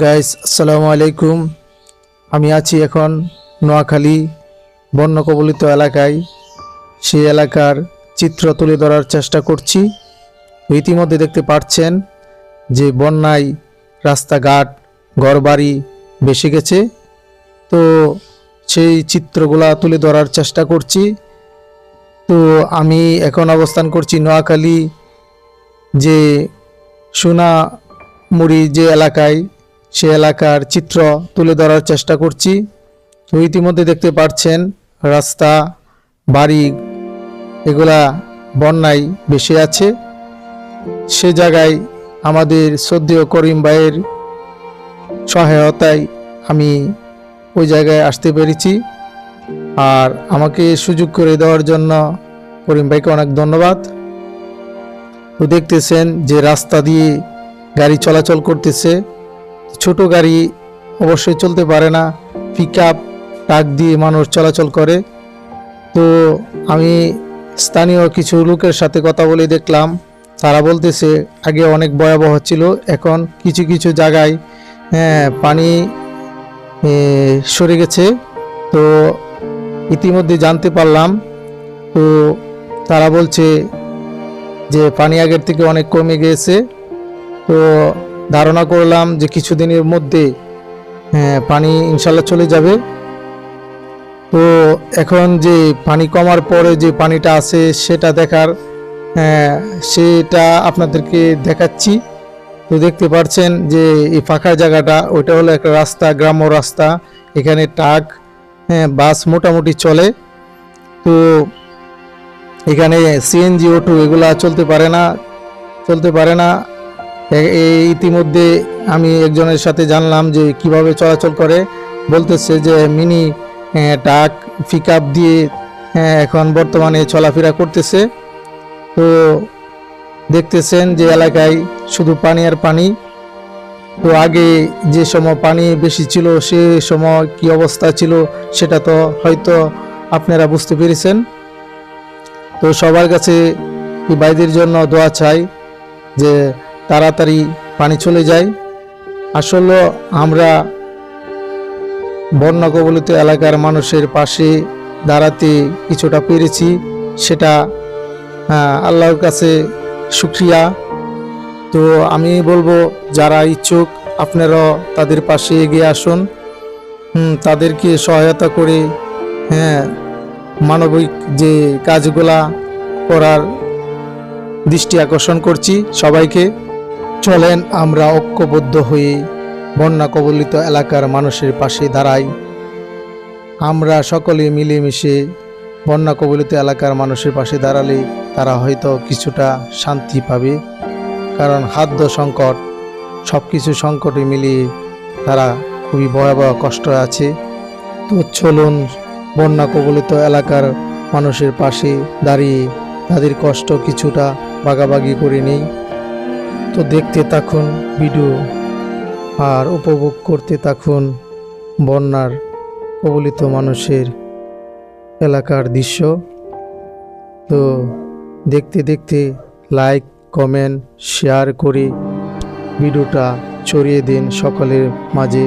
Guys আসসালামু আলাইকুম। আমি আছি এখন নোয়াখালী বন্যা কবলিত এলাকায়। সেই এলাকার চিত্র তুলে ধরার চেষ্টা করছি। ইতিমধ্যে দেখতে পাচ্ছেন যে বন্যায় রাস্তাঘাট ঘরবাড়ি ভেসে গেছে। তো সেই চিত্রগুলা তুলে ধরার চেষ্টা করছি। তো আমি এখন অবস্থান করছি নোয়াখালী যে সোনামুড়ি যে এলাকায়, সে এলাকার চিত্র তুলে ধরার চেষ্টা করছি। তো ইতিমধ্যে দেখতে পাচ্ছেন রাস্তা বাড়ি এগুলা বন্যায় ভেসে আছে। সে জায়গায় আমাদের শ্রদ্ধেয় করিম ভাইয়ের সহায়তায় আমি ওই জায়গায় আসতে পেরেছি। আর আমাকে সুযোগ করে দেওয়ার জন্য করিম ভাইকে অনেক ধন্যবাদ। তো দেখতেছেন যে রাস্তা দিয়ে গাড়ি চলাচল করতেছে। ছোট গাড়ি অবশ্যই চলতে পারে না, পিকআপ ট্রাক দিয়ে মানুষ চলাচল করে। তো আমি স্থানীয় কিছু লোকের সাথে কথা বলে দেখলাম, তারা বলতেছে আগে অনেক ভয়াবহ ছিল, এখন কিছু কিছু জায়গায় পানি সরে গেছে। তো ইতিমধ্যে জানতে পারলাম, তো তারা বলছে যে পানি আগের থেকে অনেক কমে গিয়েছে। তো ধারণা করলাম যে কিছুদিনের মধ্যে পানি ইনশাল্লাহ চলে যাবে। তো এখন যে পানি কমার পরে যে পানিটা আছে সেটা দেখার সেটা আপনাদেরকে দেখাচ্ছি। তো দেখতে পাচ্ছেন যে এই ফাঁকা জায়গাটা, ওইটা হলো একটা রাস্তা, গ্রাম্য রাস্তা। এখানে ট্রাক বাস মোটামুটি চলে। তো এখানে সিএনজি অটো এগুলা চলতে পারে না। ইতিমধ্যে আমি একজনের সাথে জানলাম যে কিভাবে চলাচল করে। বলতেছে যে মিনি ট্রাক পিকআপ দিয়ে এখন বর্তমানে চলাফেরা করতেছে। তো দেখতেছেন যে এলাকায় শুধু পানি আর পানি। তো আগে যে সময় পানি বেশি ছিল সে সময় কি অবস্থা ছিল সেটা তো হয়তো আপনারা বুঝতে পেরেছেন। তো সবার কাছে এই ভাইদের জন্য দোয়া চাই যে তাড়াতাড়ি পানি চলে যায়। আসলে আমরা বন্যা কবলিত এলাকার মানুষের পাশে দাঁড়াতে কিছুটা পেরেছি, সেটা আল্লাহর কাছে শুকরিয়া। তো আমি বলবো যারা ইচ্ছুক আপনারাও তাদের পাশে এগিয়ে আসুন, তাদেরকে সহায়তা করে মানবিক যে কাজগুলা করার দৃষ্টি আকর্ষণ করছি সবাইকে। চলেন আমরা ঐক্যবদ্ধ হয়ে বন্যা কবলিত এলাকার মানুষের পাশে দাঁড়াই। আমরা সকলে মিলেমিশে বন্যা কবলিত এলাকার মানুষের পাশে দাঁড়ালে তারা হয়তো কিছুটা শান্তি পাবে। কারণ খাদ্য সংকট, সব কিছু সংকটে মিলিয়ে তারা খুবই ভয়াবহ কষ্ট আছে। তো চলুন বন্যা কবলিত এলাকার মানুষের পাশে দাঁড়িয়ে তাদের কষ্ট কিছুটা ভাগাভাগি করে নেই। তো দেখতে থাকুন ভিডিও আর উপভোগ করতে থাকুন বন্যার কবলিত মানুষের এলাকার দৃশ্য। তো দেখতে দেখতে লাইক কমেন্ট শেয়ার করে ভিডিওটা ছড়িয়ে দিন সকলের মাঝে।